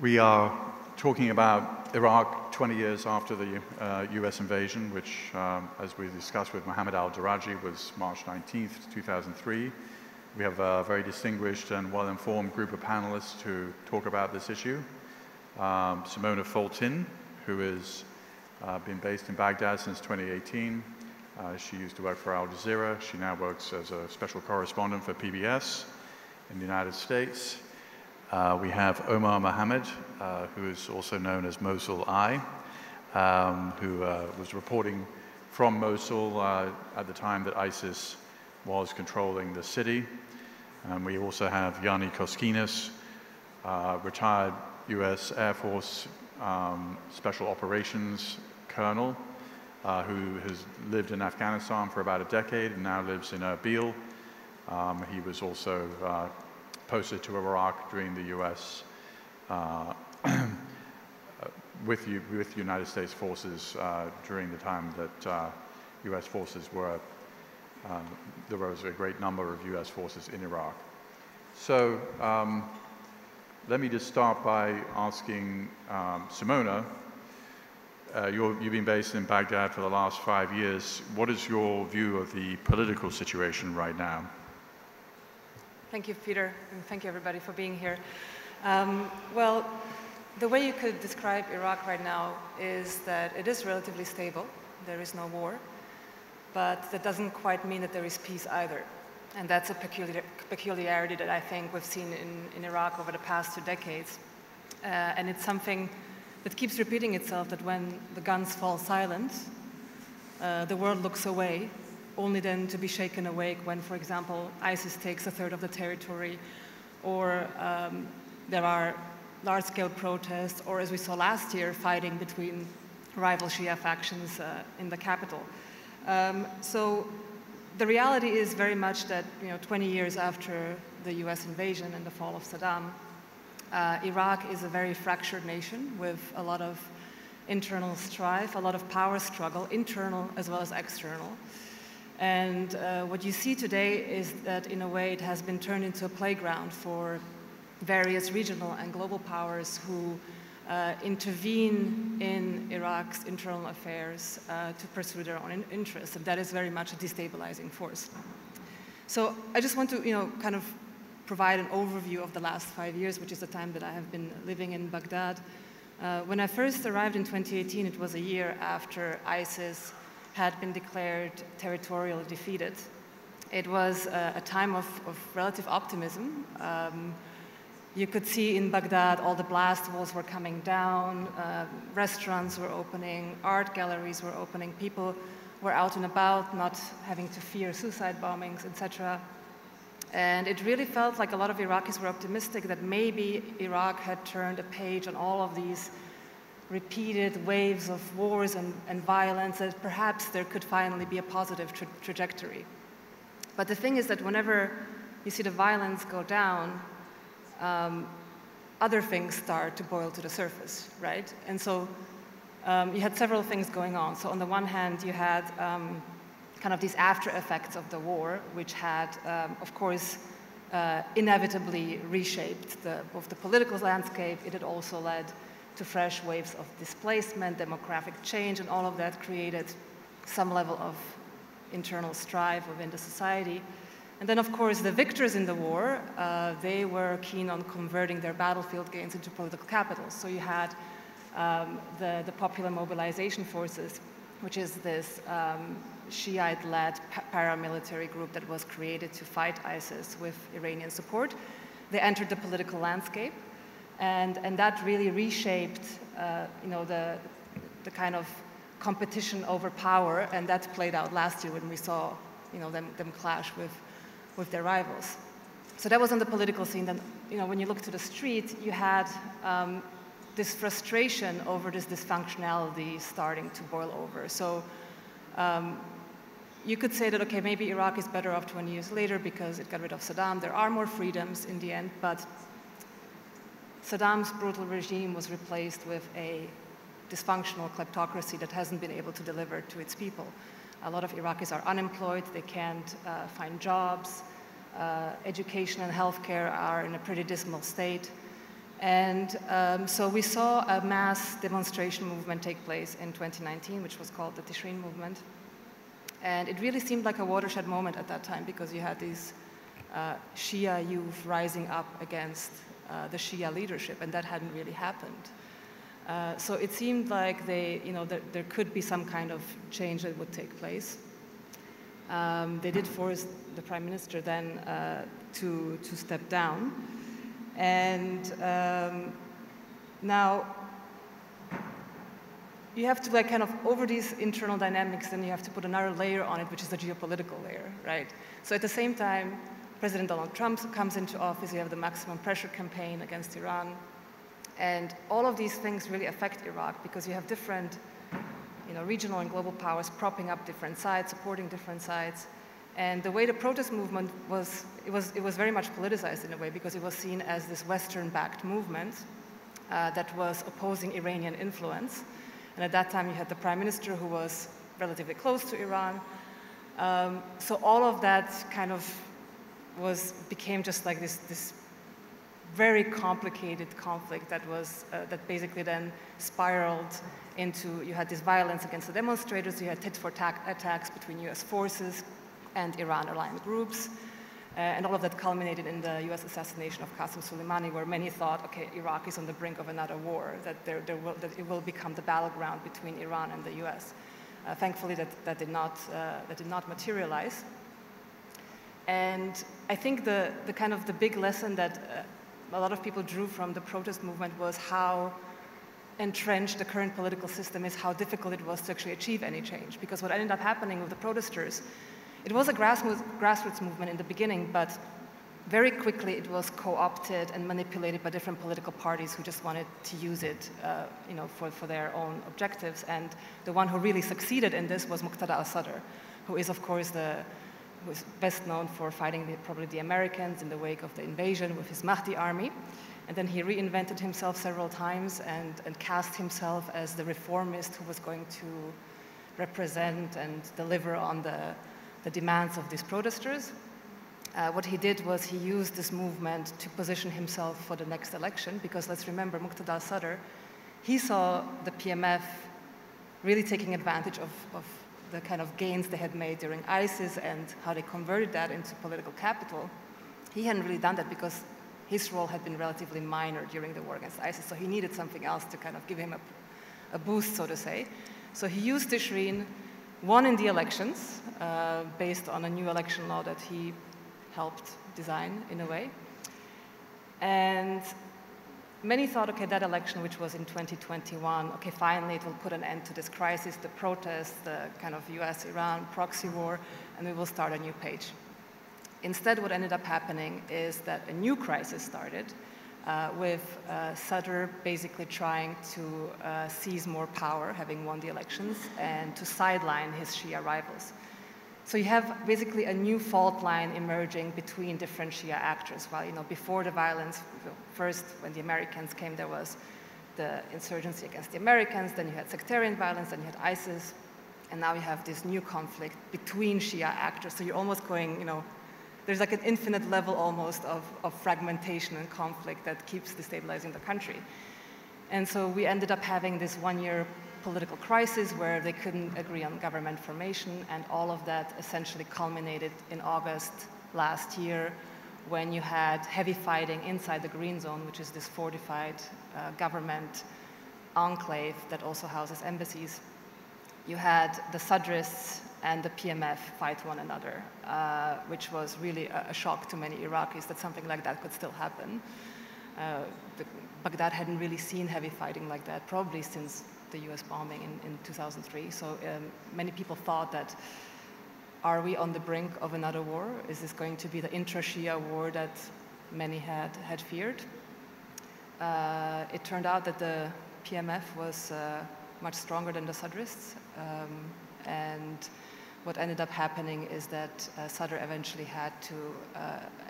We are talking about Iraq 20 years after the US invasion, which, as we discussed with Mohammed al-Daraji, was March 19th, 2003. We have a very distinguished and well-informed group of panelists to talk about this issue. Simona Foltyn, who has been based in Baghdad since 2018. She used to work for Al Jazeera. She now works as a special correspondent for PBS in the United States. We have Omar Mohammed, who is also known as Mosul I, who was reporting from Mosul at the time that ISIS was controlling the city. And we also have Gianni Koskinas, retired US Air Force Special Operations Colonel, who has lived in Afghanistan for about a decade and now lives in Erbil. He was also posted to Iraq during the US with United States forces during the time that US forces were, there was a great number of US forces in Iraq. So let me just start by asking Simona, you've been based in Baghdad for the last 5 years. What is your view of the political situation right now? Thank you, Peter, and thank you, everybody, for being here. Well, the way you could describe Iraq right now is that it is relatively stable. There is no war, but that doesn't quite mean that there is peace either. And that's a peculiarity that I think we've seen in Iraq over the past 2 decades. And it's something that keeps repeating itself, that when the guns fall silent, the world looks away, only then to be shaken awake when, for example, ISIS takes 1/3 of the territory, or there are large-scale protests, or as we saw last year, fighting between rival Shia factions in the capital. So the reality is very much that, 20 years after the US invasion and the fall of Saddam, Iraq is a very fractured nation with a lot of internal strife, a lot of power struggle, internal as well as external. And what you see today is that, in a way, it has been turned into a playground for various regional and global powers who intervene in Iraq's internal affairs to pursue their own interests, and that is very much a destabilizing force. So I just want to, kind of provide an overview of the last 5 years, which is the time that I have been living in Baghdad. When I first arrived in 2018, it was a year after ISIS had been declared territorially defeated. It was a time of relative optimism. You could see in Baghdad all the blast walls were coming down, restaurants were opening, art galleries were opening, people were out and about, not having to fear suicide bombings, etc. And it really felt like a lot of Iraqis were optimistic that maybe Iraq had turned a page on all of these repeated waves of wars and violence, that perhaps there could finally be a positive trajectory. But the thing is that whenever you see the violence go down, other things start to boil to the surface, right? And so you had several things going on. So on the one hand, you had kind of these after effects of the war, which had, of course, inevitably reshaped both the political landscape. It had also led to fresh waves of displacement, demographic change, and all of that created some level of internal strife within the society. And then, of course, the victors in the war, they were keen on converting their battlefield gains into political capital. So you had the Popular Mobilization Forces, which is this Shiite-led paramilitary group that was created to fight ISIS with Iranian support. They entered the political landscape, and that really reshaped, the kind of competition over power, and that played out last year when we saw, them clash with their rivals. So that was on the political scene. Then, when you look to the street, you had this frustration over this dysfunctionality starting to boil over. So you could say that, okay, maybe Iraq is better off 20 years later because it got rid of Saddam. There are more freedoms in the end, but Saddam's brutal regime was replaced with a dysfunctional kleptocracy that hasn't been able to deliver to its people. A lot of Iraqis are unemployed, they can't find jobs, education and healthcare are in a pretty dismal state, And so we saw a mass demonstration movement take place in 2019, which was called the Tishreen movement. And it really seemed like a watershed moment at that time because you had these Shia youth rising up against the Shia leadership, and that hadn't really happened. So it seemed like there could be some kind of change that would take place. They did force the prime minister then to step down. And now you have to kind of, over these internal dynamics, then you have to put another layer on it, which is the geopolitical layer, right? So at the same time, President Donald Trump comes into office, you have the maximum pressure campaign against Iran. And all of these things really affect Iraq because you have different regional and global powers propping up different sides, supporting different sides. And the way the protest movement was, it was very much politicized in a way because it was seen as this Western-backed movement that was opposing Iranian influence. And at that time, you had the prime minister who was relatively close to Iran. So all of that kind of became just like this very complicated conflict that that basically then spiraled into, you had this violence against the demonstrators, you had tit-for-tat attacks between US forces and Iran-aligned groups. And all of that culminated in the US assassination of Qasem Soleimani, where many thought, okay, Iraq is on the brink of another war, that it will become the battleground between Iran and the US. Thankfully, that did not materialize. And I think the kind of the big lesson that a lot of people drew from the protest movement was how entrenched the current political system is, how difficult it was to actually achieve any change. Because what ended up happening with the protesters, it was a grassroots movement in the beginning, but very quickly it was co-opted and manipulated by different political parties who just wanted to use it for their own objectives. And the one who really succeeded in this was Muqtada al-Sadr, who is, of course, who is best known for fighting probably the Americans in the wake of the invasion with his Mahdi army. And then he reinvented himself several times and cast himself as the reformist who was going to represent and deliver on the demands of these protesters. What he did was he used this movement to position himself for the next election, because let's remember, Muqtada al-Sadr, he saw the PMF really taking advantage of the kind of gains they had made during ISIS and how they converted that into political capital. He hadn't really done that because his role had been relatively minor during the war against ISIS, so he needed something else to kind of give him a boost, so to say. So he used Tishreen, won in the elections, based on a new election law that he helped design in a way. And many thought, okay, that election, which was in 2021, okay, finally it will put an end to this crisis, the protests, the kind of US-Iran proxy war, and we will start a new page. Instead, what ended up happening is that a new crisis started with Sadr basically trying to seize more power, having won the elections, and to sideline his Shia rivals. So you have basically a new fault line emerging between different Shia actors. While before the violence, first when the Americans came, there was the insurgency against the Americans, then you had sectarian violence, then you had ISIS, and now you have this new conflict between Shia actors. So you're almost going, there's like an infinite level almost of fragmentation and conflict that keeps destabilizing the country. And so we ended up having this one-year political crisis where they couldn't agree on government formation, and all of that essentially culminated in August last year when you had heavy fighting inside the Green Zone, which is this fortified government enclave that also houses embassies. You had the Sadrists and the PMF fight one another, which was really a shock to many Iraqis that something like that could still happen. Baghdad hadn't really seen heavy fighting like that, probably since the US bombing in 2003. So many people thought that, are we on the brink of another war? Is this going to be the intra-Shia war that many had feared? It turned out that the PMF was much stronger than the Sadrists. And what ended up happening is that Sadr eventually had to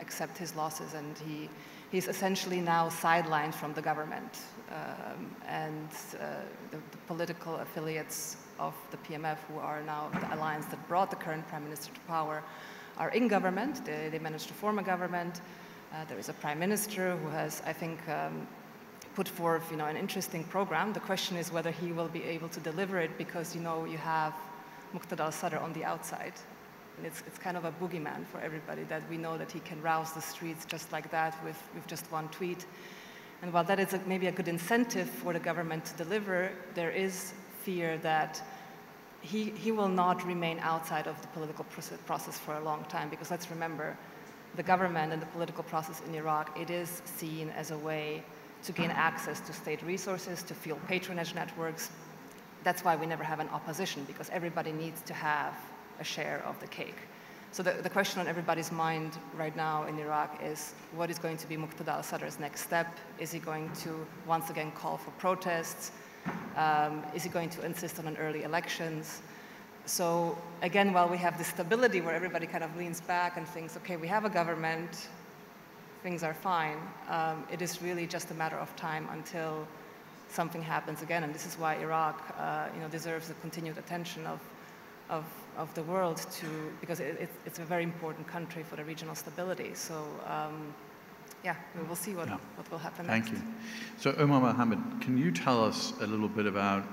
accept his losses, and he's essentially now sidelined from the government. And the political affiliates of the PMF, who are now the alliance that brought the current prime minister to power, are in government. They managed to form a government. There is a prime minister who has, I think, put forth, an interesting program. The question is whether he will be able to deliver it, because, you have Muqtada al-Sadr on the outside. And it's kind of a boogeyman for everybody, that we know that he can rouse the streets just like that with just one tweet. And while that is maybe a good incentive for the government to deliver, there is fear that he will not remain outside of the political process for a long time, because let's remember, the government and the political process in Iraq, it is seen as a way to gain access to state resources, to fuel patronage networks. That's why we never have an opposition, because everybody needs to have a share of the cake. So the question on everybody's mind right now in Iraq is, what is going to be Muqtada al-Sadr's next step? Is he going to once again call for protests? Is he going to insist on an early elections? So again, while we have this stability where everybody kind of leans back and thinks, okay, we have a government, things are fine, it is really just a matter of time until something happens again. And this is why Iraq deserves the continued attention of the world, because it's a very important country for the regional stability. So yeah, we will see what will happen next. Thank you. So Omar Mohammed, can you tell us a little bit about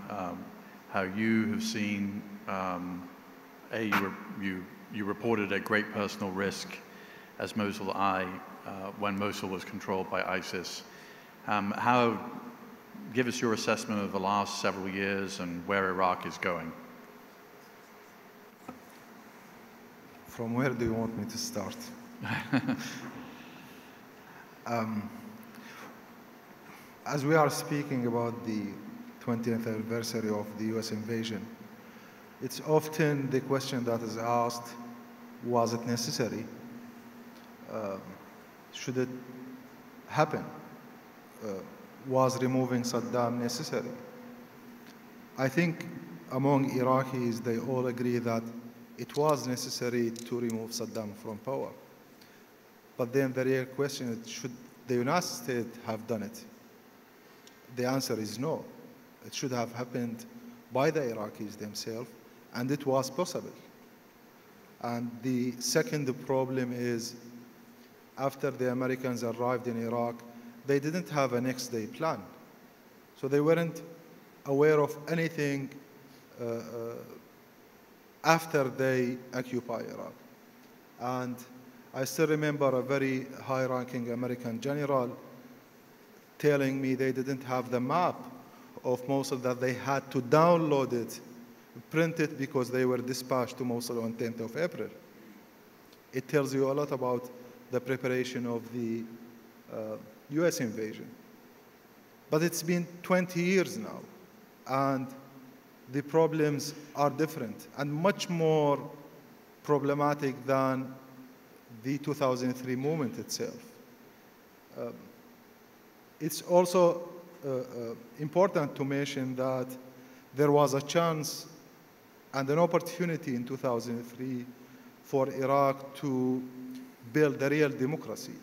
how you have seen, you reported at great personal risk as Mosul I when Mosul was controlled by ISIS. Give us your assessment of the last several years and where Iraq is going. From where do you want me to start? As we are speaking about the 20th anniversary of the US invasion, it's often the question that is asked, was it necessary? Should it happen? Was removing Saddam necessary? I think among Iraqis, they all agree that it was necessary to remove Saddam from power. But then the real question is, should the United States have done it? The answer is no. It should have happened by the Iraqis themselves, and it was possible. And the second problem is, after the Americans arrived in Iraq, they didn't have a next day plan. So they weren't aware of anything after they occupy Iraq. And I still remember a very high-ranking American general telling me they didn't have the map of Mosul, that they had to download it, print it, because they were dispatched to Mosul on 10th of April. It tells you a lot about the preparation of the US invasion. But it's been 20 years now, and the problems are different and much more problematic than the 2003 movement itself. It's also important to mention that there was a chance and an opportunity in 2003 for Iraq to build a real democracy,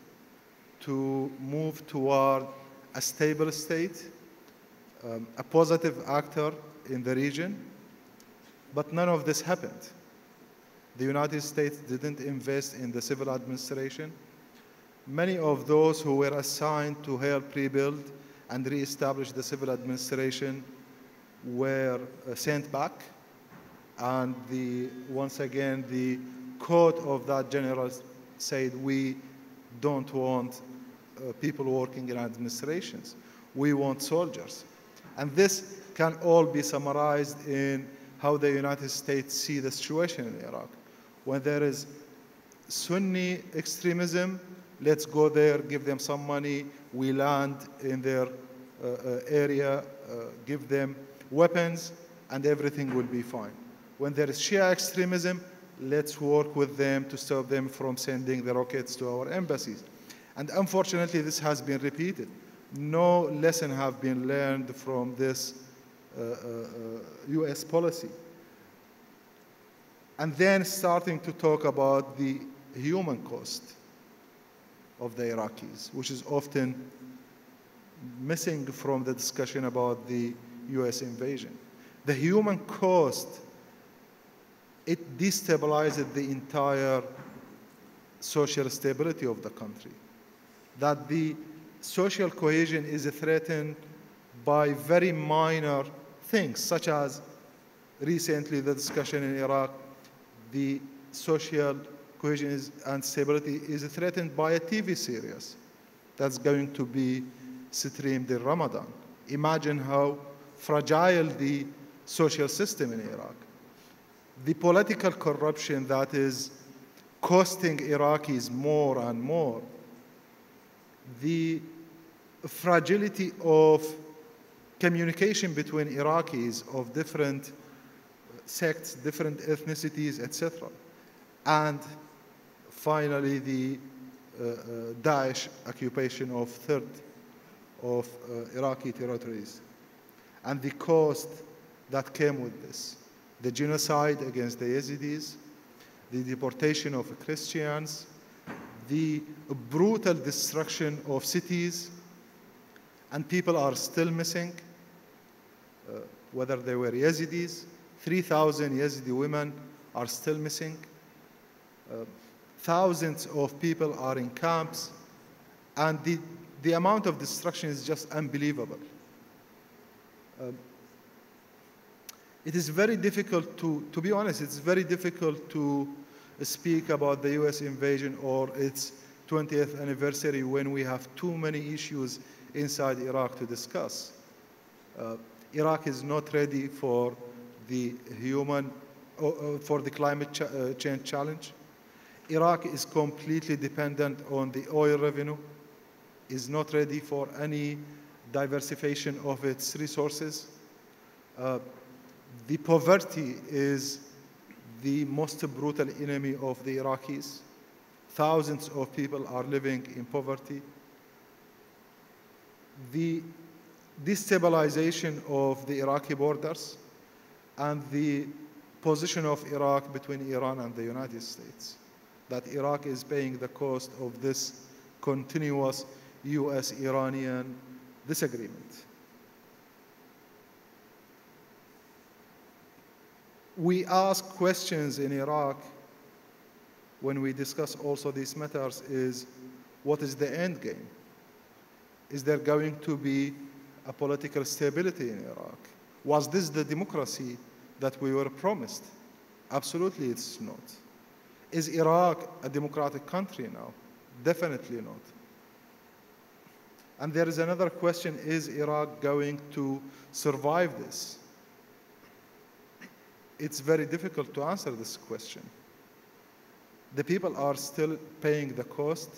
to move toward a stable state, a positive actor in the region, but none of this happened. The United States didn't invest in the civil administration. Many of those who were assigned to help rebuild and reestablish the civil administration were sent back. And once again, the quote of that general said, we don't want people working in administrations. We want soldiers. And this can all be summarized in how the United States see the situation in Iraq. When there is Sunni extremism, let's go there, give them some money, we land in their area, give them weapons, and everything will be fine. When there is Shia extremism, let's work with them to stop them from sending the rockets to our embassies. And unfortunately, this has been repeated. No lesson have been learned from this US policy. And then starting to talk about the human cost of the Iraqis, which is often missing from the discussion about the US invasion. The human cost, it destabilized the entire social stability of the country. That the social cohesion is threatened by very minor things, such as recently the discussion in Iraq, the social cohesion and stability is threatened by a TV series that's going to be streamed in Ramadan. Imagine how fragile the social system in Iraq. The political corruption that is costing Iraqis more and more. The fragility of communication between Iraqis of different sects, different ethnicities, etc. And finally, the Daesh occupation of third of Iraqi territories and the cost that came with this. The genocide against the Yazidis, the deportation of Christians, the brutal destruction of cities, and people are still missing, whether they were Yazidis. 3,000 Yazidi women are still missing. Thousands of people are in camps, and the amount of destruction is just unbelievable. It is very difficult to be honest, it's very difficult to speak about the US invasion or its 20th anniversary when we have too many issues inside Iraq to discuss. Iraq is not ready for the for the climate change challenge. Iraq is completely dependent on the oil revenue, is not ready for any diversification of its resources. The poverty is the most brutal enemy of the Iraqis. Thousands of people are living in poverty. The destabilization of the Iraqi borders and the position of Iraq between Iran and the United States, that Iraq is paying the cost of this continuous US-Iranian disagreement. We ask questions in Iraq when we discuss also these matters is, what is the end game? Is there going to be a political stability in Iraq? Was this the democracy that we were promised? Absolutely it's not. Is Iraq a democratic country now? Definitely not. And there is another question, is Iraq going to survive this? It's very difficult to answer this question. The people are still paying the cost.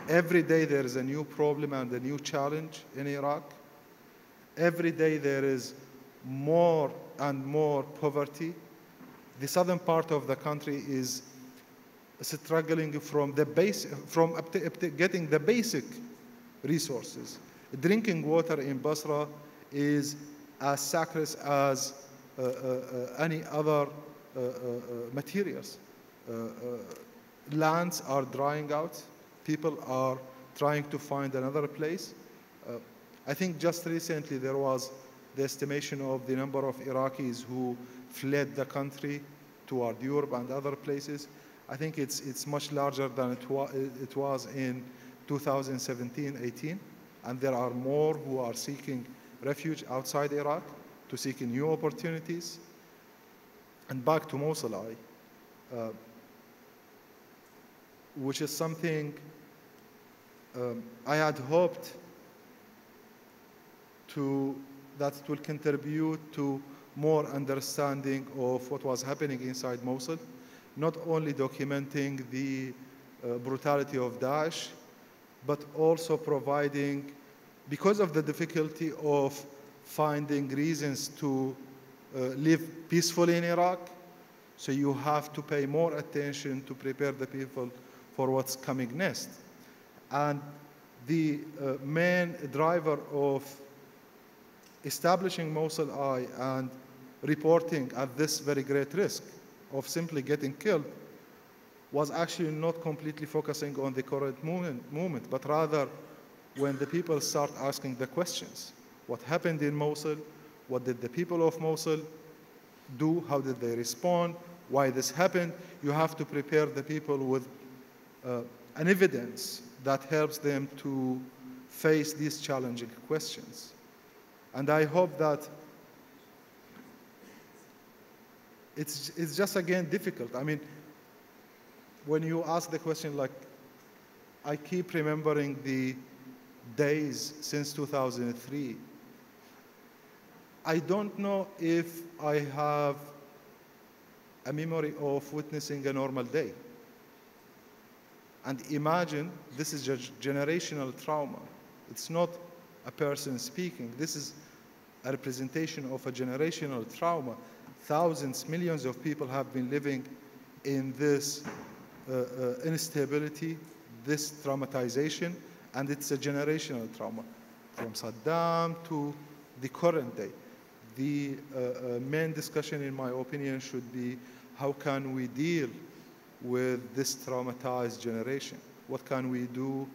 Every day there is a new problem and a new challenge in Iraq. Every day there is more and more poverty. The southern part of the country is struggling from getting the basic resources. Drinking water in Basra is as scarce as any other materials. Lands are drying out. People are trying to find another place. I think just recently there was the estimation of the number of Iraqis who fled the country toward Europe and other places. I think it's much larger than it was in 2017-18, and there are more who are seeking refuge outside Iraq to seek new opportunities. And back to Mosul, which is something I had hoped that it will contribute to more understanding of what was happening inside Mosul, not only documenting the brutality of Daesh, but also providing, because of the difficulty of finding reasons to live peacefully in Iraq, so you have to pay more attention to prepare the people for what's coming next. And the main driver of establishing Mosul Eye and reporting at this very great risk of simply getting killed was actually not completely focusing on the current movement, but rather when the people start asking the questions. What happened in Mosul? What did the people of Mosul do? How did they respond? Why this happened? You have to prepare the people with an evidence that helps them to face these challenging questions. And I hope that it's just, again, difficult. I mean, when you ask the question, like, I keep remembering the days since 2003. I don't know if I have a memory of witnessing a normal day. And imagine, this is a generational trauma. It's not a person speaking. This is a representation of a generational trauma. Thousands, millions of people have been living in this instability, this traumatization, and it's a generational trauma, from Saddam to the current day. The main discussion, in my opinion, should be how can we deal with this traumatized generation? What can we do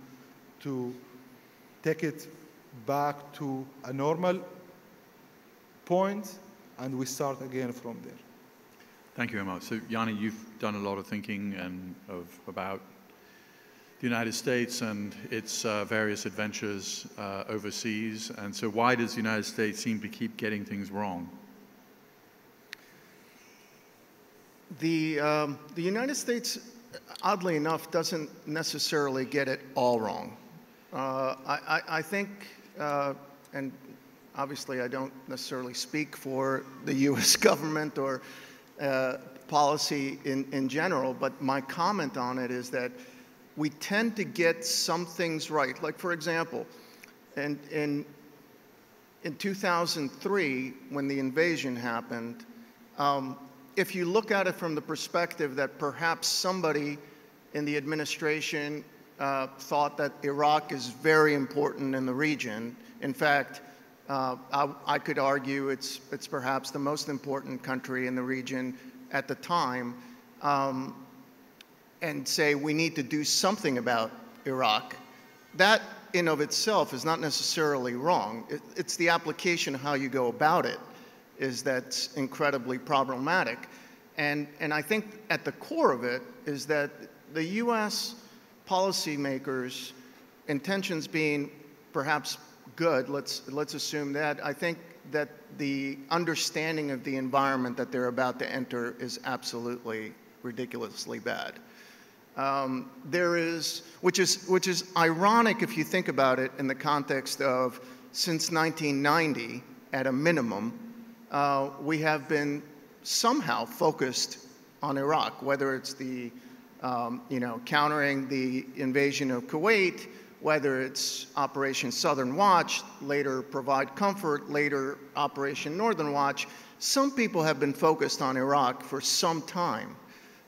to take it back to a normal point, and we start again from there? Thank you, Omar. So, Gianni, you've done a lot of thinking about the United States and its various adventures overseas. And so why does the United States seem to keep getting things wrong? The United States, oddly enough, doesn't necessarily get it all wrong. I think, and obviously I don't necessarily speak for the U.S. government or policy in general, but my comment on it is that we tend to get some things right. Like, for example, in 2003, when the invasion happened, if you look at it from the perspective that perhaps somebody in the administration thought that Iraq is very important in the region. In fact, I could argue it's perhaps the most important country in the region at the time, and say we need to do something about Iraq. That in of itself is not necessarily wrong. It's the application of how you go about it that's incredibly problematic. And I think at the core of it is that the U.S. policymakers' intentions being perhaps good, let's assume that, I think that the understanding of the environment that they're about to enter is absolutely ridiculously bad. Which is ironic if you think about it in the context of since 1990, at a minimum, we have been somehow focused on Iraq, whether it's the countering the invasion of Kuwait, whether it's Operation Southern Watch, later Provide Comfort, later Operation Northern Watch. Some people have been focused on Iraq for some time.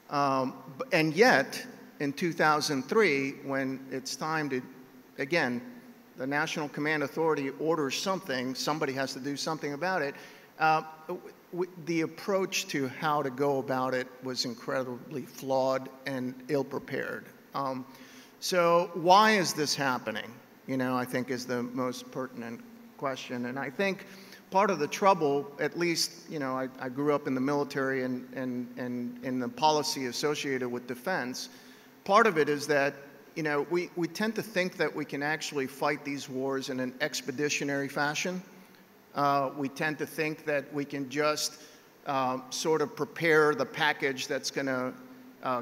And yet, in 2003, when it's time to, again, the National Command Authority orders something, somebody has to do something about it, the approach to how to go about it was incredibly flawed and ill-prepared. So why is this happening? I think is the most pertinent question. And I think part of the trouble, at least, I grew up in the military and in the policy associated with defense. Part of it is that, we tend to think that we can actually fight these wars in an expeditionary fashion. We tend to think that we can just sort of prepare the package that's going to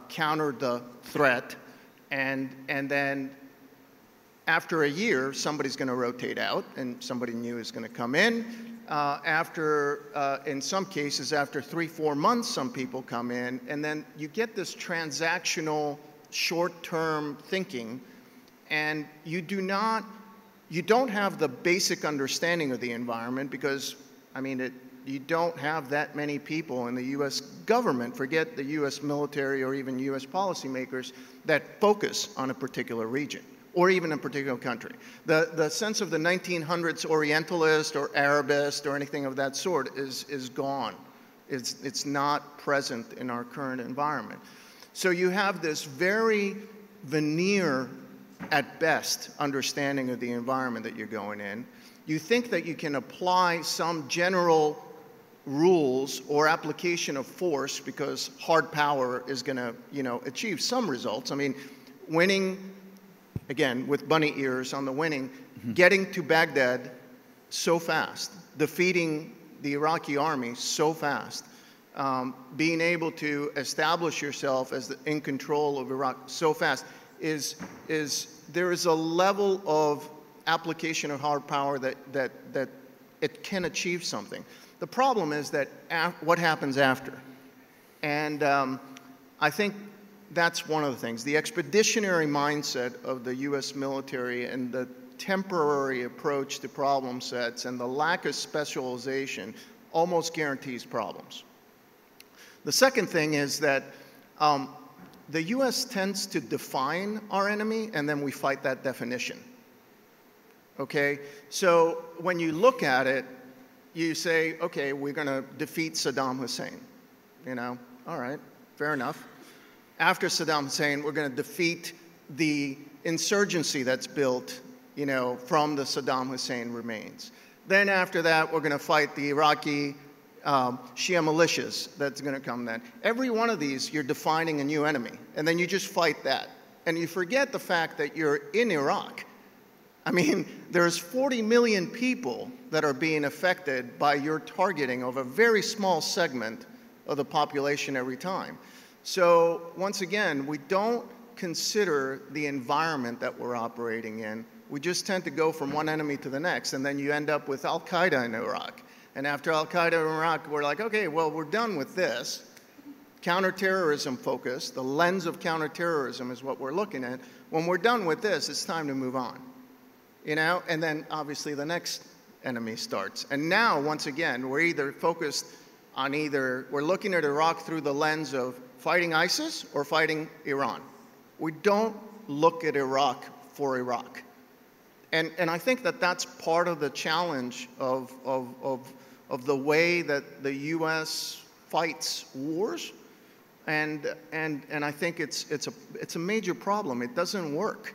counter the threat, and then after a year, somebody's going to rotate out and somebody new is going to come in. In some cases, after 3-4 months, some people come in, and then you get this transactional short-term thinking, and you don't have the basic understanding of the environment because, you don't have that many people in the U.S. government, forget the U.S. military or even U.S. policymakers, that focus on a particular region or even a particular country. The sense of the 1900s Orientalist or Arabist or anything of that sort is gone. It's not present in our current environment. So you have this very veneer, at best, understanding of the environment that you're going in. You think that you can apply some general rules or application of force because hard power is going to, achieve some results. Winning again, with bunny ears on the winning, getting to Baghdad so fast, defeating the Iraqi army so fast, being able to establish yourself as in control of Iraq so fast, there is a level of application of hard power that it can achieve something. The problem is that what happens after? And I think that's one of the things. The expeditionary mindset of the U.S. military and the temporary approach to problem sets and the lack of specialization almost guarantees problems. The second thing is that the U.S. tends to define our enemy, and then we fight that definition. Okay? So when you look at it, you say, okay, we're going to defeat Saddam Hussein. You know, all right, fair enough. After Saddam Hussein, we're going to defeat the insurgency that's built, you know, from the Saddam Hussein remains. Then after that, we're going to fight the Iraqi Shia militias that's going to come then. Every one of these, you're defining a new enemy, and then you just fight that. And you forget the fact that you're in Iraq. I mean, there's 40 million people that are being affected by your targeting of a very small segment of the population every time. So once again, we don't consider the environment that we're operating in. We just tend to go from one enemy to the next, and then you end up with Al-Qaeda in Iraq. And after Al-Qaeda in Iraq, we're like, okay, well, we're done with this. Counterterrorism focus, the lens of counterterrorism is what we're looking at. When we're done with this, it's time to move on. You know, and then obviously the next enemy starts. And now, once again, we're either focused on we're looking at Iraq through the lens of fighting ISIS or fighting Iran. We don't look at Iraq for Iraq. And I think that that's part of the challenge of the way that the U.S. fights wars. And I think it's a major problem. It doesn't work.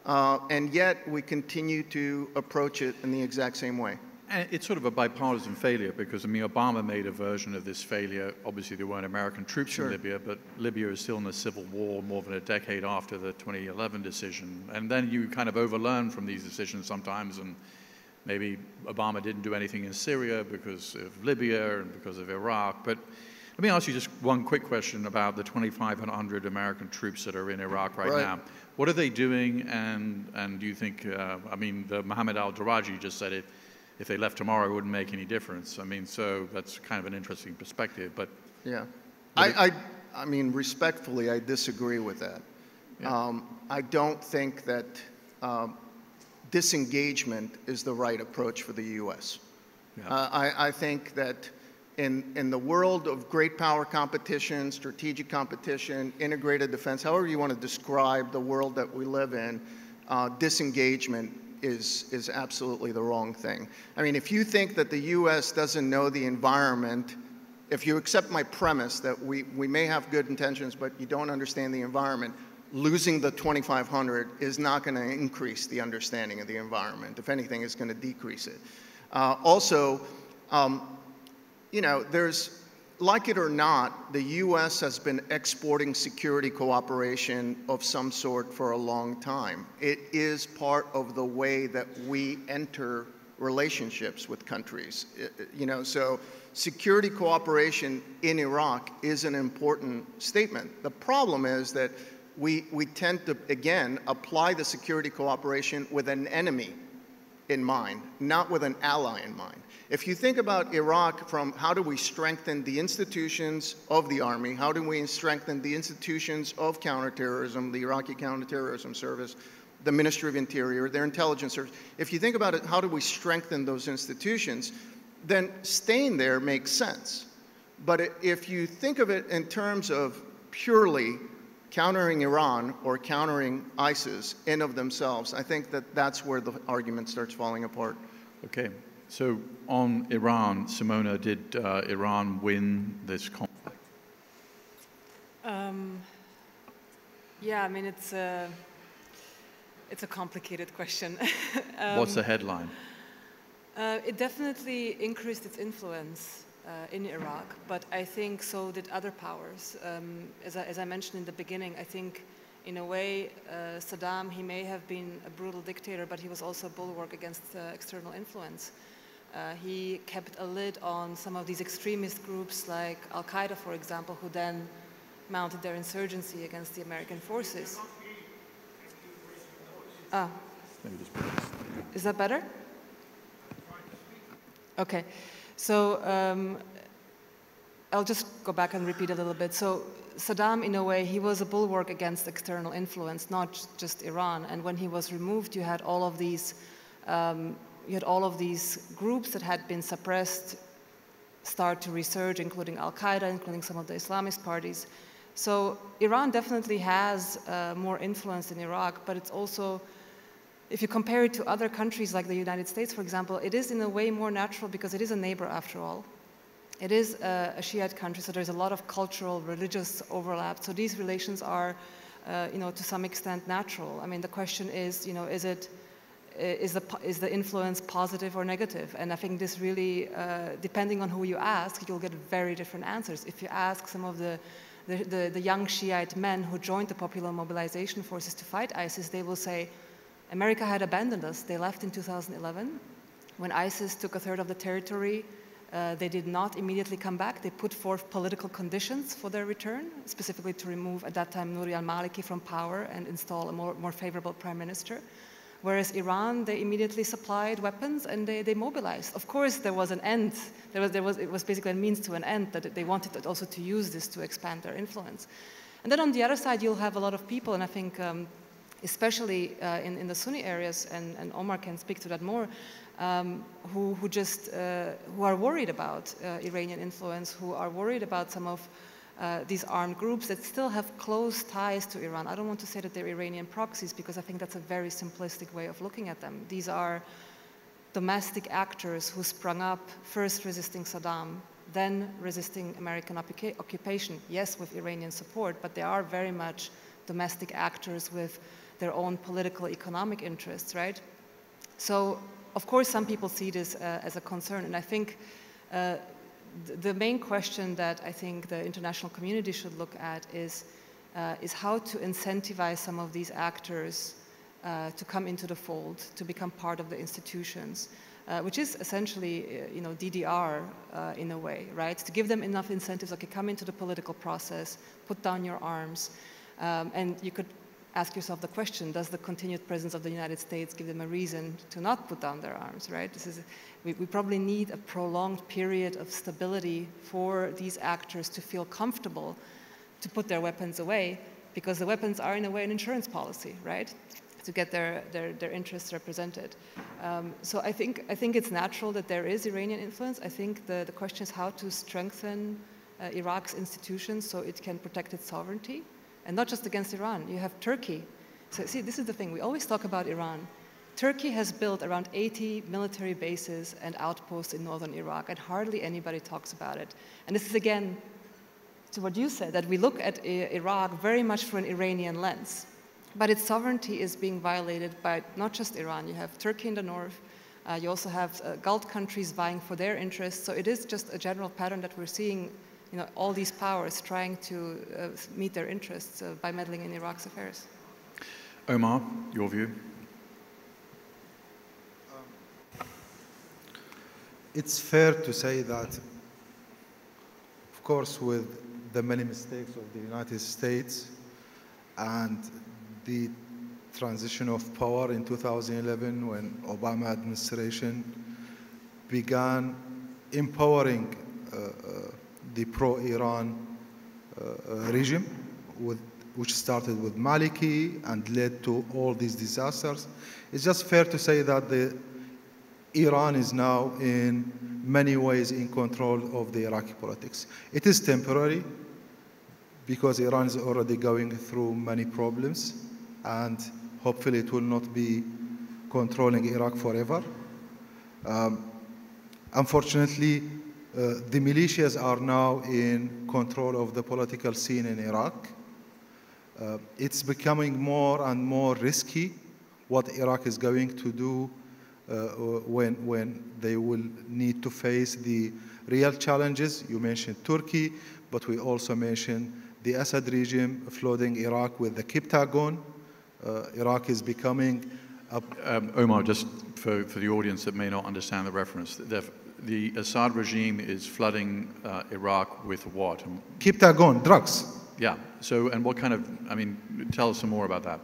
And yet we continue to approach it in the exact same way. And it's sort of a bipartisan failure because, I mean, Obama made a version of this failure. Obviously, there weren't American troops in Libya, but Libya is still in a civil war more than a decade after the 2011 decision. And then you kind of overlearn from these decisions sometimes, and maybe Obama didn't do anything in Syria because of Libya and because of Iraq. But let me ask you just one quick question about the 2,500 American troops that are in Iraq right now. What are they doing, and do you think, I mean, Mohammed al-Daraji just said it, if they left tomorrow, it wouldn't make any difference. I mean, so that's kind of an interesting perspective, but... Yeah. I mean, respectfully, I disagree with that. Yeah. I don't think that disengagement is the right approach for the U.S. Yeah. I think that in the world of great power competition, strategic competition, integrated defense, however you want to describe the world that we live in, disengagement is absolutely the wrong thing. I mean, if you think that the U.S. doesn't know the environment, if you accept my premise that we may have good intentions, but you don't understand the environment, losing the 2,500 is not going to increase the understanding of the environment. If anything, it's going to decrease it. Also, you know, there's, like it or not, the U.S. has been exporting security cooperation of some sort for a long time. It is part of the way that we enter relationships with countries. You know, so security cooperation in Iraq is an important statement. The problem is that we tend to, again, apply the security cooperation with an enemy in mind, not with an ally in mind. If you think about Iraq from how do we strengthen the institutions of the army, how do we strengthen the institutions of counterterrorism, the Iraqi Counterterrorism Service, the Ministry of Interior, their intelligence service, if you think about it, how do we strengthen those institutions, then staying there makes sense. But if you think of it in terms of purely countering Iran or countering ISIS in of themselves, I think that that's where the argument starts falling apart. Okay. So on Iran, Simona, did Iran win this conflict? Yeah, I mean, it's a complicated question. What's the headline? It definitely increased its influence in Iraq, but I think so did other powers. As I mentioned in the beginning, I think In a way, Saddam, he may have been a brutal dictator, but he was also a bulwark against external influence. He kept a lid on some of these extremist groups like Al-Qaeda, for example, who then mounted their insurgency against the American forces. Is that better? Okay. So I'll just go back and repeat a little bit. So Saddam, in a way, he was a bulwark against external influence, not just Iran. And when he was removed, you had all of these groups that had been suppressed start to resurge, including Al-Qaeda, including some of the Islamist parties. So Iran definitely has more influence in Iraq, but it's also, if you compare it to other countries like the United States, for example, it is in a way more natural because it is a neighbor after all. It is a Shiite country, so there's a lot of cultural, religious overlap. So these relations are, to some extent natural. I mean, the question is, is the influence positive or negative? And I think this really, depending on who you ask, you'll get very different answers. If you ask some of the young Shiite men who joined the Popular Mobilization Forces to fight ISIS, they will say, America had abandoned us. They left in 2011. When ISIS took a third of the territory, they did not immediately come back. They put forth political conditions for their return, specifically to remove, at that time, Nouri al-Maliki from power and install a more favorable prime minister. Whereas Iran, they immediately supplied weapons and they mobilized. Of course, there was an end. It was basically a means to an end that they wanted also to use this to expand their influence. And then on the other side, you'll have a lot of people, and I think especially in the Sunni areas, and Omar can speak to that more, who are worried about Iranian influence, who are worried about some of these armed groups that still have close ties to Iran. I don't want to say that they're Iranian proxies because I think that's a very simplistic way of looking at them. These are domestic actors who sprung up first resisting Saddam, then resisting American occupation, yes, with Iranian support, but they are very much domestic actors with their own political, economic interests, right? So, of course, some people see this as a concern, and I think the main question that I think the international community should look at is how to incentivize some of these actors to come into the fold, to become part of the institutions, which is essentially, DDR in a way, right? To give them enough incentives, okay, come into the political process, put down your arms, and you could ask yourself the question, does the continued presence of the United States give them a reason to not put down their arms, right? We probably need a prolonged period of stability for these actors to feel comfortable to put their weapons away, because the weapons are in a way an insurance policy, right? To get their interests represented. So I think it's natural that there is Iranian influence. I think the question is how to strengthen Iraq's institutions so it can protect its sovereignty. And not just against Iran, you have Turkey. So see, this is the thing, we always talk about Iran. Turkey has built around 80 military bases and outposts in northern Iraq, and hardly anybody talks about it. And this is again, to what you said, that we look at Iraq very much through an Iranian lens. But its sovereignty is being violated by not just Iran. You have Turkey in the north, you also have Gulf countries vying for their interests. So it is just a general pattern that we're seeing, all these powers trying to meet their interests by meddling in Iraq's affairs. Omar, your view? It's fair to say that, of course, with the many mistakes of the United States and the transition of power in 2011 when Obama administration began empowering the pro-Iran regime, which started with Maliki and led to all these disasters. It's just fair to say that Iran is now in many ways in control of the Iraqi politics. It is temporary because Iran is already going through many problems, and hopefully it will not be controlling Iraq forever. Unfortunately, the militias are now in control of the political scene in Iraq. It's becoming more and more risky what Iraq is going to do when they will need to face the real challenges. You mentioned Turkey, but we also mentioned the Assad regime flooding Iraq with the Kiptagon. Iraq is becoming a... Omar, just for the audience that may not understand the reference, the Assad regime is flooding Iraq with what? Kiptagon, drugs. Yeah, so, and what kind of, I mean, tell us some more about that.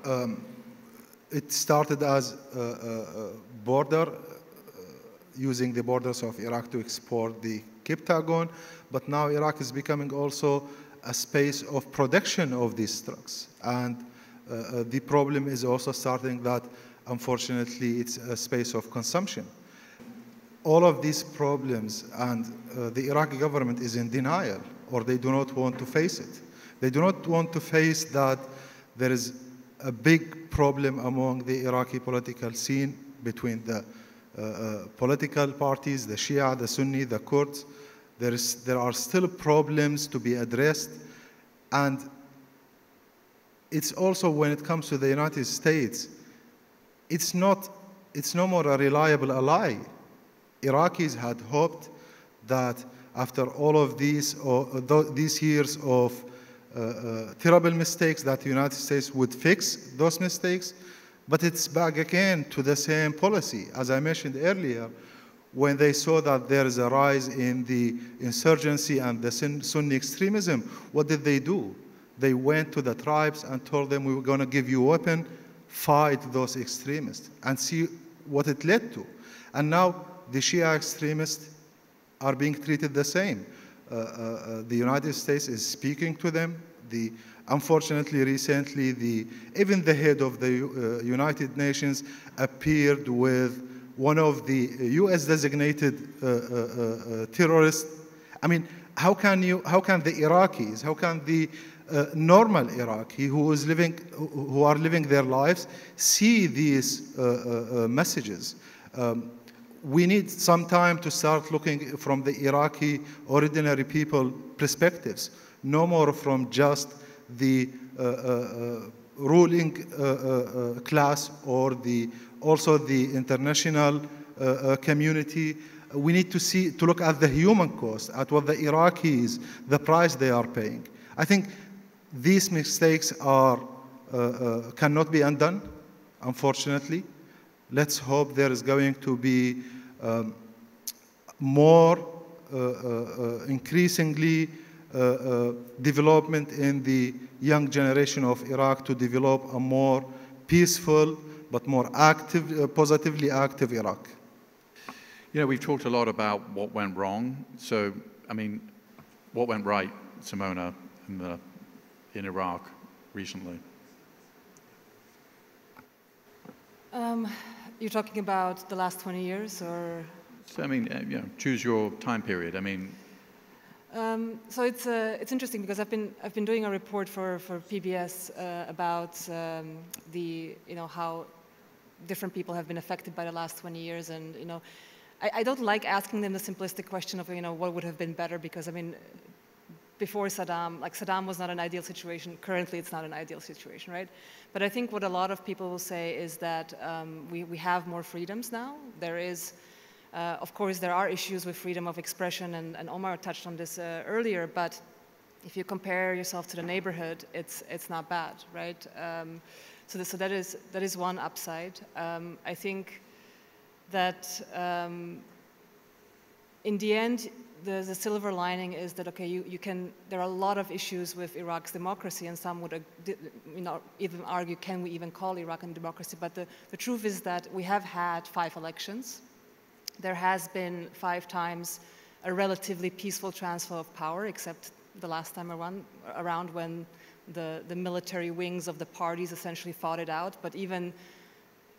It started as a border, using the borders of Iraq to export the Kiptagon, but now Iraq is becoming also a space of production of these drugs. And the problem is also starting that, unfortunately, it's a space of consumption. All of these problems, and the Iraqi government is in denial, or they do not want to face it. They do not want to face that there is a big problem among the Iraqi political scene between the political parties, the Shia, the Sunni, the Kurds. There are still problems to be addressed. And it's also, when it comes to the United States, it's no more a reliable ally. Iraqis had hoped that after all of these years of terrible mistakes, that the United States would fix those mistakes, but it's back again to the same policy. As I mentioned earlier, when they saw that there is a rise in the insurgency and the Sunni extremism, what did they do? They went to the tribes and told them, we were going to give you a weapon, fight those extremists, and see what it led to. And now the Shia extremists are being treated the same. The United States is speaking to them. Unfortunately, recently, even the head of the United Nations appeared with one of the U.S. designated terrorists. I mean, how can the Iraqis, how can the normal Iraqi who are living their lives see these messages? We need some time to start looking from the Iraqi ordinary people perspectives, no more from just the ruling class or also the international community. We need to look at the human cost, at what the Iraqis, the price they are paying. I think these mistakes cannot be undone, unfortunately. Let's hope there is going to be more increasingly development in the young generation of Iraq to develop a more peaceful but more active, positively active Iraq. You know, we've talked a lot about what went wrong. So, I mean, what went right, Simona, in Iraq recently? You're talking about the last 20 years, or? So, I mean, you know, choose your time period. I mean. So it's interesting because I've been doing a report for PBS about how different people have been affected by the last 20 years, and I don't like asking them the simplistic question of what would have been better, because I mean, before Saddam was not an ideal situation. Currently, it's not an ideal situation, right? But I think what a lot of people will say is that we have more freedoms now. There is. Of course, there are issues with freedom of expression, and Omar touched on this earlier, but if you compare yourself to the neighborhood, it's not bad, right? So that is one upside. I think that in the end, the silver lining is that, okay, there are a lot of issues with Iraq's democracy, and some would even argue, can we even call Iraq a democracy? But the truth is that we have had 5 elections. There has been 5 times a relatively peaceful transfer of power, except the last time around when the military wings of the parties essentially fought it out. But even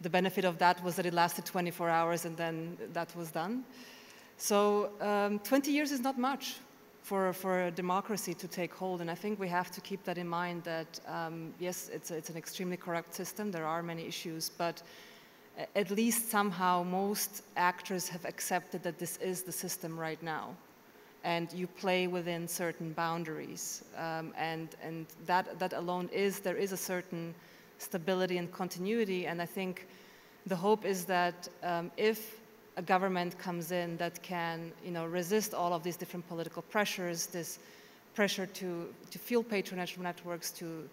the benefit of that was that it lasted 24 hours and then that was done. So 20 years is not much for a democracy to take hold. And I think we have to keep that in mind that, yes, it's an extremely corrupt system. There are many issues, but at least somehow most actors have accepted that this is the system right now, and you play within certain boundaries, and that alone there is a certain stability and continuity. And I think the hope is that if a government comes in that can resist all of these different political pressures, this pressure to fuel patronage networks, to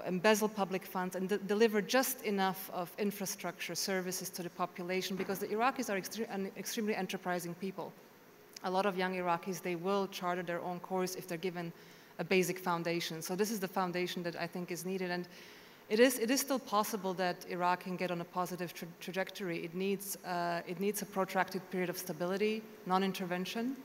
embezzle public funds and deliver just enough of infrastructure services to the population, because the Iraqis are extremely enterprising people. A lot of young Iraqis, they will charter their own course if they're given a basic foundation. So this is the foundation that I think is needed. And it is still possible that Iraq can get on a positive trajectory. It needs a protracted period of stability, non-intervention,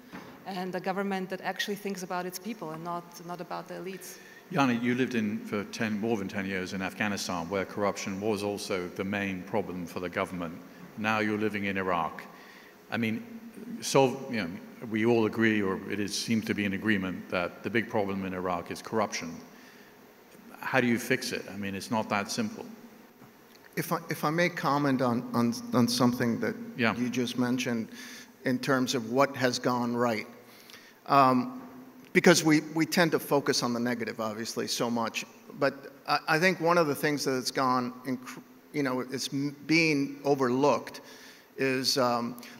and a government that actually thinks about its people and not about the elites. Gianni, you lived for more than 10 years in Afghanistan, where corruption was also the main problem for the government. Now you're living in Iraq. I mean, we all agree, or seems to be an agreement, that the big problem in Iraq is corruption. How do you fix it? I mean, it's not that simple. If I may comment on something that you just mentioned in terms of what has gone right. Because we tend to focus on the negative, obviously, so much. But I think one of the things that has gone, it's being overlooked is,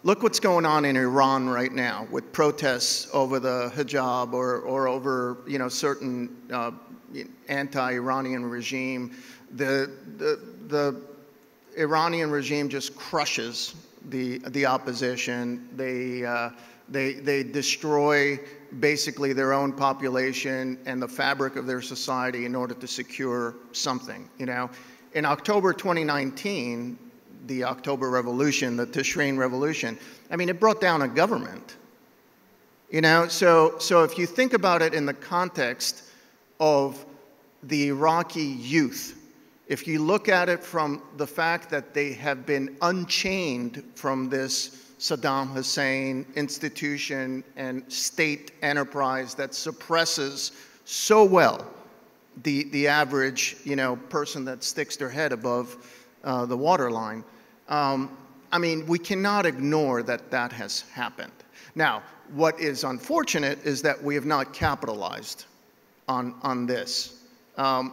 look what's going on in Iran right now with protests over the hijab or over, certain anti-Iranian regime. The Iranian regime just crushes the opposition. They destroy basically their own population and the fabric of their society in order to secure something. In October 2019, the October Revolution, the Tishreen Revolution, I mean, it brought down a government. So if you think about it in the context of the Iraqi youth, if you look at it from the fact that they have been unchained from this Saddam Hussein institution and state enterprise that suppresses so well the average person that sticks their head above the waterline. I mean, we cannot ignore that has happened. Now, what is unfortunate is that we have not capitalized on this.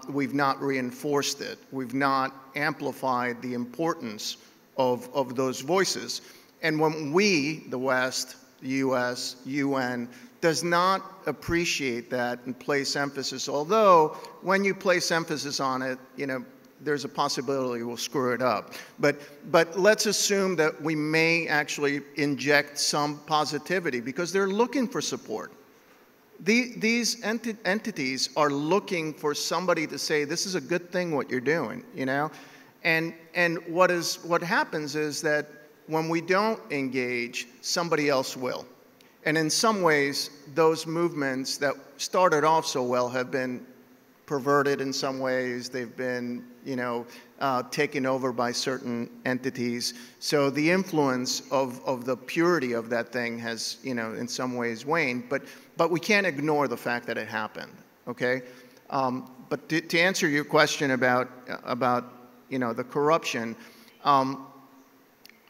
We've not reinforced it. We've not amplified the importance of those voices. And when we, the West, the US, UN, does not appreciate that and place emphasis, although when you place emphasis on it, there's a possibility we'll screw it up. But let's assume that we may actually inject some positivity because they're looking for support. These entities are looking for somebody to say, this is a good thing what you're doing, And what happens is that when we don't engage, somebody else will. And in some ways, those movements that started off so well have been perverted in some ways. They've been, taken over by certain entities. So the influence of the purity of that thing has, in some ways waned. But we can't ignore the fact that it happened, okay? But to answer your question about the corruption,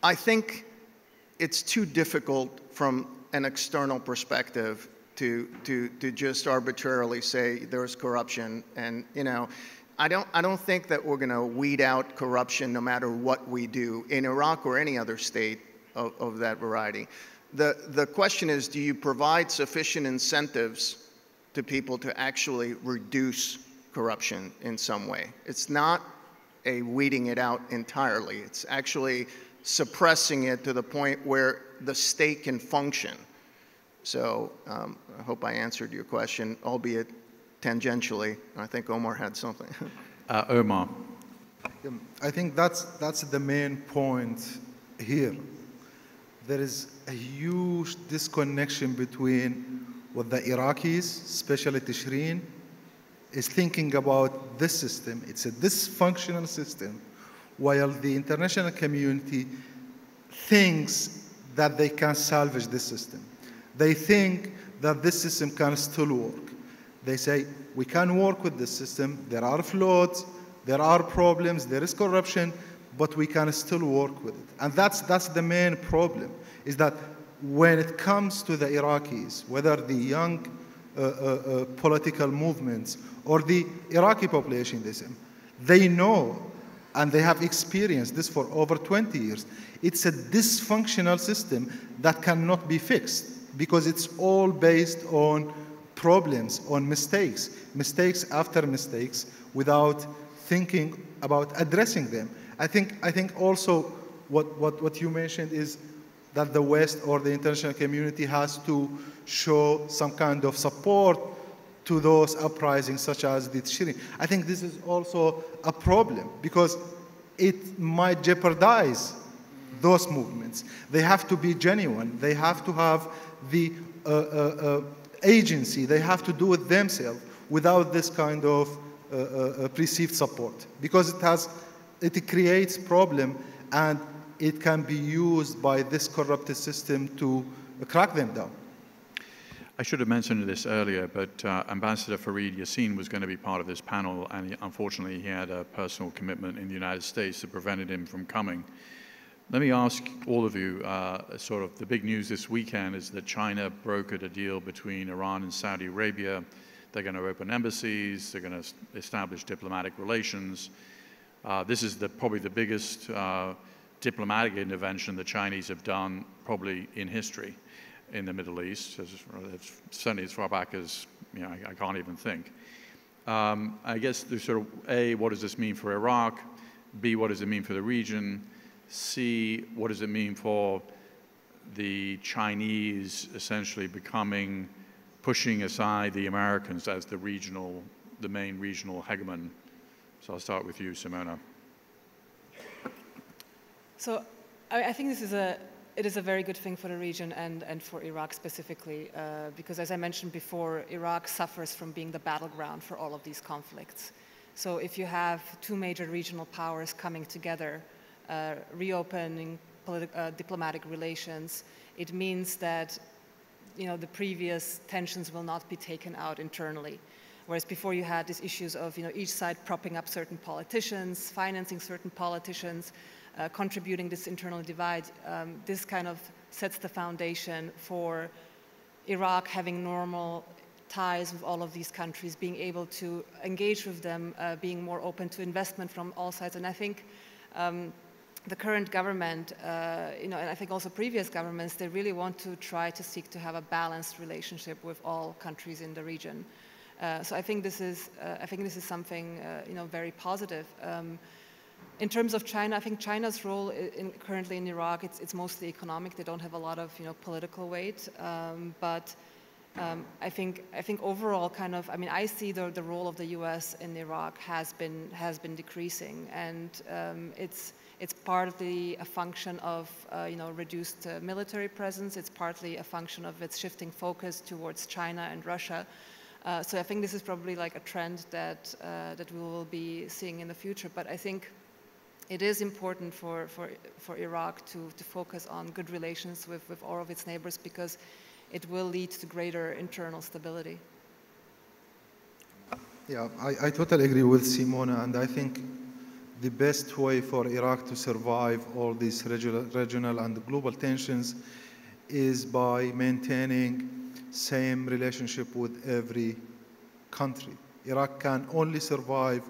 I think it's too difficult from an external perspective to just arbitrarily say there's corruption. And I don't think that we're going to weed out corruption no matter what we do in Iraq or any other state of that variety. The question is, do you provide sufficient incentives to people to actually reduce corruption in some way? It's not a weeding it out entirely. It's actually suppressing it to the point where the state can function. So I hope I answered your question, albeit tangentially. I think Omar had something. Omar. I think that's the main point here. There is a huge disconnection between what the Iraqis, especially Tishreen, is thinking about this system. It's a dysfunctional system, while the international community thinks that they can salvage this system. They think that this system can still work. They say, we can work with this system. There are flaws, there are problems, there is corruption, but we can still work with it. And that's the main problem, is that when it comes to the Iraqis, whether the young political movements or the Iraqi population, they know and they have experienced this for over 20 years. It's a dysfunctional system that cannot be fixed because it's all based on problems on mistakes after mistakes, without thinking about addressing them. I think also what you mentioned is that the West or the international community has to show some kind of support to those uprisings such as the Tshiri. I think this is also a problem because it might jeopardize those movements. They have to be genuine. They have to have the agency. They have to do it themselves without this kind of perceived support, because it creates problem, and it can be used by this corrupted system to crack them down. I should have mentioned this earlier, but Ambassador Fareed Yassin was going to be part of this panel, and unfortunately he had a personal commitment in the United States that prevented him from coming. Let me ask all of you, sort of the big news this weekend is that China brokered a deal between Iran and Saudi Arabia. They're going to open embassies, they're going to establish diplomatic relations. This is probably the biggest diplomatic intervention the Chinese have done probably in history in the Middle East, certainly as far back as, I can't even think. I guess there's sort of A, what does this mean for Iraq? B, what does it mean for the region? C, what does it mean for the Chinese essentially pushing aside the Americans as the main regional hegemon? So I'll start with you, Simona. So I think it is a very good thing for the region and for Iraq specifically, because as I mentioned before, Iraq suffers from being the battleground for all of these conflicts. So if you have two major regional powers coming together, reopening diplomatic relations, it means that the previous tensions will not be taken out internally. Whereas before you had these issues of each side propping up certain politicians, financing certain politicians, contributing this internal divide. This kind of sets the foundation for Iraq having normal ties with all of these countries, being able to engage with them, being more open to investment from all sides. And I think the current government, and I think also previous governments, they really want to try to seek to have a balanced relationship with all countries in the region. So I think this is something very positive. In terms of China, I think China's role currently in Iraq, it's mostly economic. They don't have a lot of political weight, but I think overall, I see the role of the U.S. in Iraq has been decreasing, and it's partly a function of reduced military presence. It's partly a function of its shifting focus towards China and Russia. So I think this is probably like a trend that we will be seeing in the future. But I think it is important for Iraq to focus on good relations with all of its neighbors, because it will lead to greater internal stability. Yeah, I totally agree with Simona, and I think the best way for Iraq to survive all these regional and global tensions is by maintaining same relationship with every country. Iraq can only survive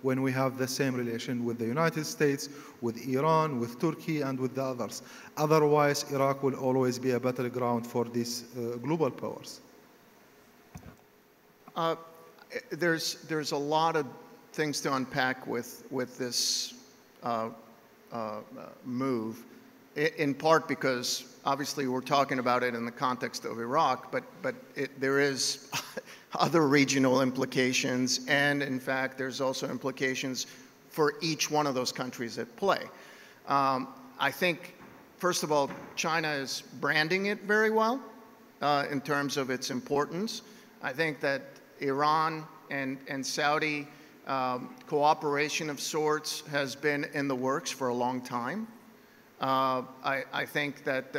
when we have the same relation with the United States, with Iran, with Turkey, and with the others. Otherwise, Iraq will always be a battleground for these global powers. There's a lot of things to unpack with this move, in part because obviously we're talking about it in the context of Iraq, but there is other regional implications, and in fact there's also implications for each one of those countries at play. I think, first of all, China is branding it very well in terms of its importance. I think that Iran and Saudi cooperation of sorts has been in the works for a long time. I think that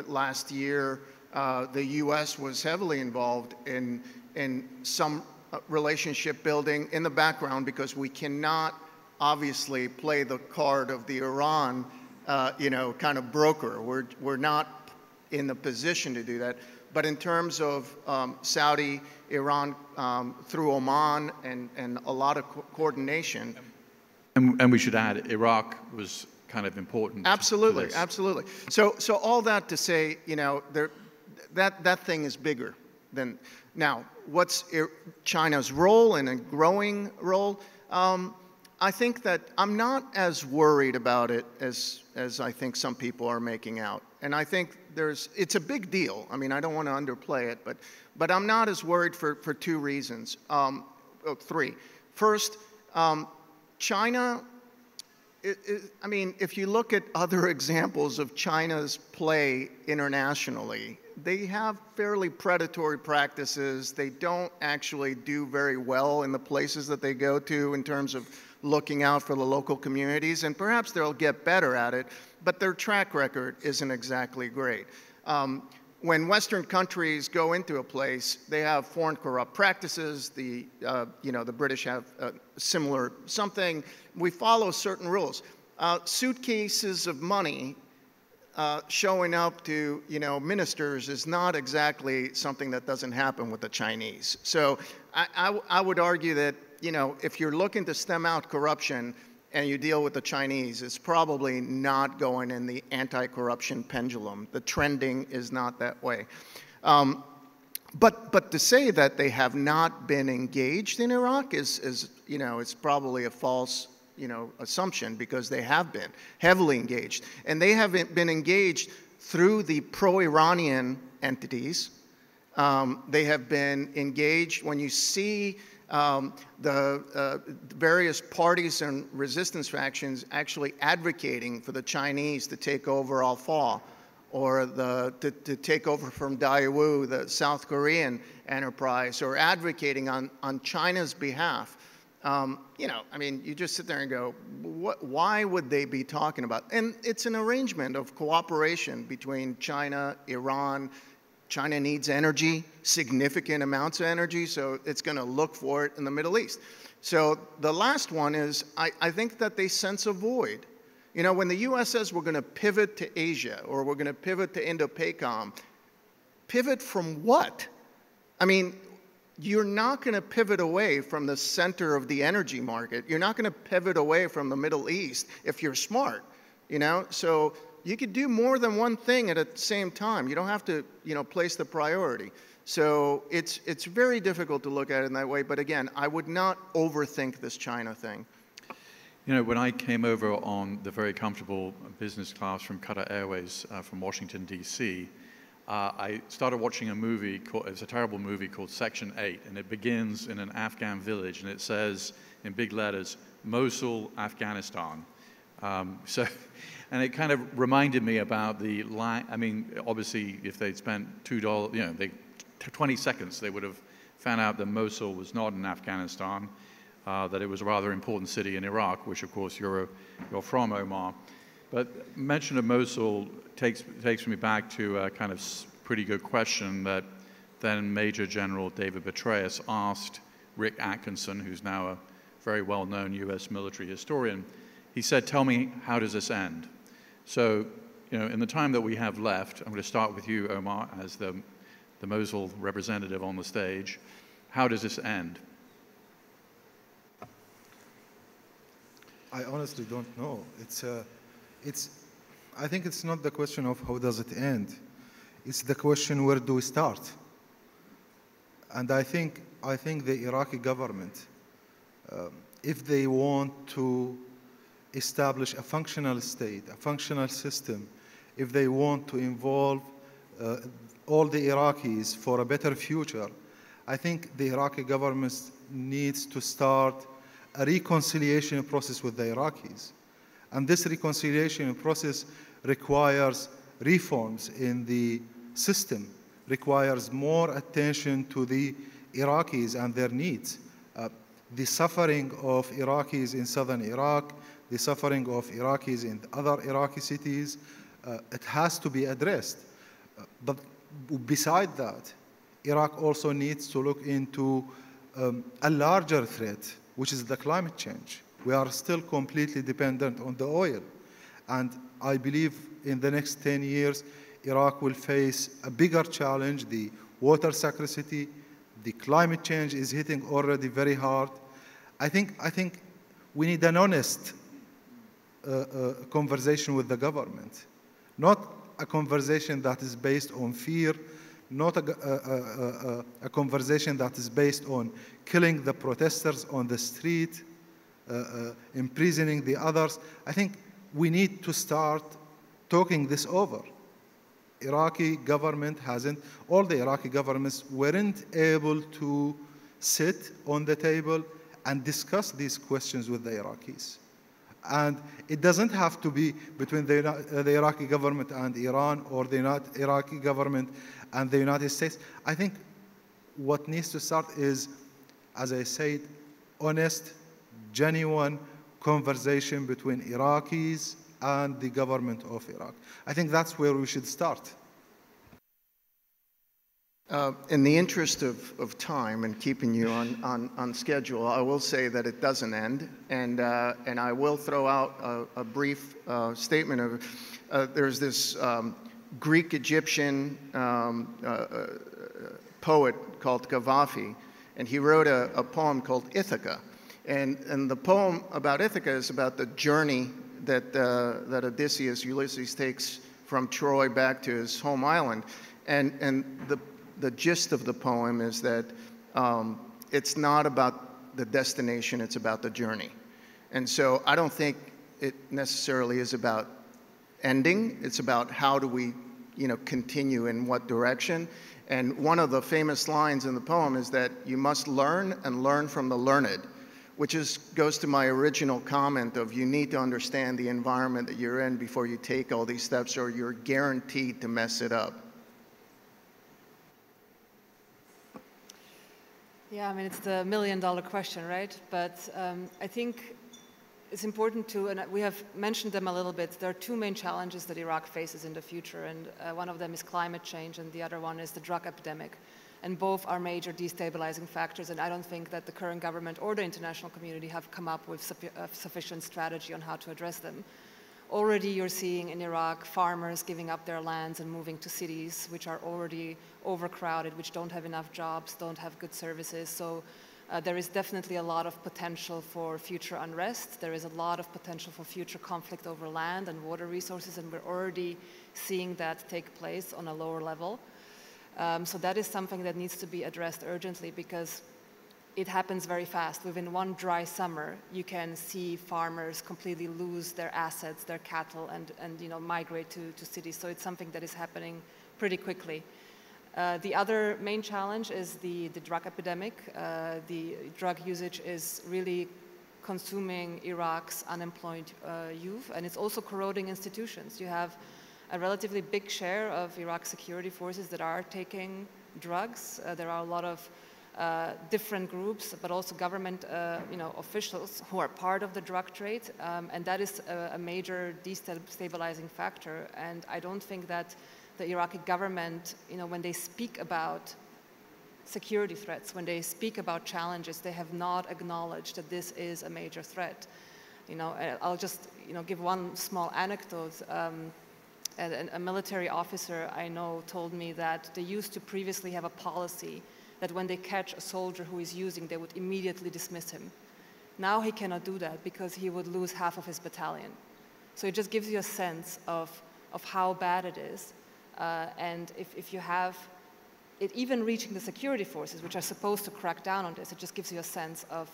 last year the U.S. was heavily involved in some relationship building in the background, because we cannot obviously play the card of the Iran, kind of broker. We're not in the position to do that. But in terms of Saudi, Iran, through Oman, and a lot of coordination. And we should add, Iraq was kind of important. Absolutely, to this. absolutely. So all that to say, that thing is bigger Now, what's China's role and a growing role? I think that I'm not as worried about it as I think some people are making out. And I think it's a big deal. I mean, I don't want to underplay it, but I'm not as worried for two reasons, three. First, China, I mean, if you look at other examples of China's play internationally, they have fairly predatory practices. They don't actually do very well in the places that they go to in terms of looking out for the local communities, and perhaps they'll get better at it, but their track record isn't exactly great. When Western countries go into a place, they have foreign corrupt practices. The British have similar something. We follow certain rules. Suitcases of money showing up to ministers is not exactly something that doesn't happen with the Chinese. So I would argue that if you're looking to stem out corruption and you deal with the Chinese, it's probably not going in the anti-corruption pendulum. The trending is not that way. But to say that they have not been engaged in Iraq is it's probably a false assumption, because they have been heavily engaged. And they have been engaged through the pro-Iranian entities. They have been engaged when you see the various parties and resistance factions actually advocating for the Chinese to take over Al-Fa, or to take over from Daewoo, the South Korean enterprise, or advocating on China's behalf. I mean, you just sit there and go, why would they be talking about? And it's an arrangement of cooperation between China, Iran. China needs energy, significant amounts of energy, so it's going to look for it in the Middle East. So the last one is, I think that they sense a void. When the U.S. says we're going to pivot to Asia, or we're going to pivot to Indo-PACOM, pivot from what? I mean, you're not going to pivot away from the center of the energy market. You're not going to pivot away from the Middle East if you're smart, So you could do more than one thing at the same time. You don't have to, place the priority. So it's very difficult to look at it in that way. But again, I would not overthink this China thing. When I came over on the very comfortable business class from Qatar Airways from Washington, D.C., I started watching a movie it's a terrible movie called Section 8, and it begins in an Afghan village, and it says in big letters, Mosul, Afghanistan. And it kind of reminded me about the line. I mean, obviously, if they'd spent $2, 20 seconds, they would have found out that Mosul was not in Afghanistan, that it was a rather important city in Iraq, which, of course, you're from, Omar. But mention of Mosul takes me back to a kind of pretty good question that then Major General David Petraeus asked Rick Atkinson, who's now a very well-known U.S. military historian. He said, tell me, how does this end? So, in the time that we have left, I'm going to start with you, Omar, as the Mosul representative on the stage. How does this end? I honestly don't know. I think it's not the question of how does it end. It's the question, where do we start? And I think the Iraqi government, if they want to establish a functional state, a functional system, if they want to involve all the Iraqis for a better future, I think the Iraqi government needs to start a reconciliation process with the Iraqis. And this reconciliation process requires reforms in the system, requires more attention to the Iraqis and their needs. The suffering of Iraqis in southern Iraq, the suffering of Iraqis in other Iraqi cities, it has to be addressed. But beside that, Iraq also needs to look into a larger threat, which is the climate change. We are still completely dependent on the oil. And I believe in the next 10 years, Iraq will face a bigger challenge, the water scarcity. The climate change is hitting already very hard. I think we need an honest conversation with the government, not a conversation that is based on fear, not a conversation that is based on killing the protesters on the street, imprisoning the others. I think we need to start talking this over. Iraqi government hasn't, all the Iraqi governments weren't able to sit on the table and discuss these questions with the Iraqis. And it doesn't have to be between the Iraqi government and Iran, or the Iraqi government and the United States. I think what needs to start is, as I said, honest, genuine conversation between Iraqis and the government of Iraq. I think that's where we should start. In the interest of time and keeping you on schedule, I will say that it doesn't end, and I will throw out a brief statement of there's this Greek-Egyptian poet called Cavafy, and he wrote a poem called Ithaca, and the poem about Ithaca is about the journey that Odysseus, Ulysses, takes from Troy back to his home island, and the gist of the poem is that it's not about the destination, it's about the journey. And so I don't think it necessarily is about ending, it's about how do we continue in what direction. And one of the famous lines in the poem is that you must learn and learn from the learned, which goes to my original comment of you need to understand the environment that you're in before you take all these steps, or you're guaranteed to mess it up. Yeah, I mean, it's the million-dollar question, right? But I think it's important to, and we have mentioned them a little bit, there are two main challenges that Iraq faces in the future, and one of them is climate change, and the other one is the drug epidemic. And both are major destabilizing factors, and I don't think that the current government or the international community have come up with sufficient strategy on how to address them. Already you're seeing in Iraq farmers giving up their lands and moving to cities which are already overcrowded, which don't have enough jobs, don't have good services. So there is definitely a lot of potential for future unrest. There is a lot of potential for future conflict over land and water resources, and we're already seeing that take place on a lower level. So that is something that needs to be addressed urgently, because it happens very fast. Within one dry summer, you can see farmers completely lose their assets, their cattle, and migrate to cities. So it's something that is happening pretty quickly. The other main challenge is the drug epidemic. The drug usage is really consuming Iraq's unemployed youth, and it's also corroding institutions. You have a relatively big share of Iraq's security forces that are taking drugs. There are a lot of different groups, but also government officials who are part of the drug trade, and that is a major destabilizing factor. And I don't think that the Iraqi government, when they speak about security threats, when they speak about challenges, they have not acknowledged that this is a major threat. I'll just give one small anecdote. A military officer I know told me that they used to previously have a policy that when they catch a soldier who is using, they would immediately dismiss him. Now he cannot do that because he would lose half of his battalion. So it just gives you a sense of how bad it is. And if you have it even reaching the security forces, which are supposed to crack down on this, it just gives you a sense of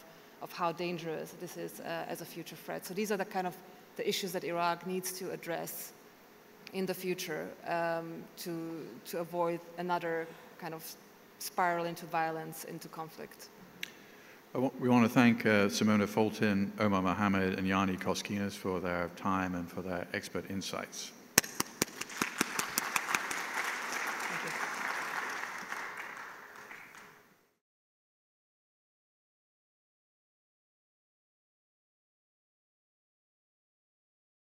how dangerous this is as a future threat. So these are the issues that Iraq needs to address in the future to avoid another kind of spiral into violence, into conflict. We want to thank Simona, Foltyn, Omar, Mohammed, and Gianni Koskinas for their time and for their expert insights. Thank you.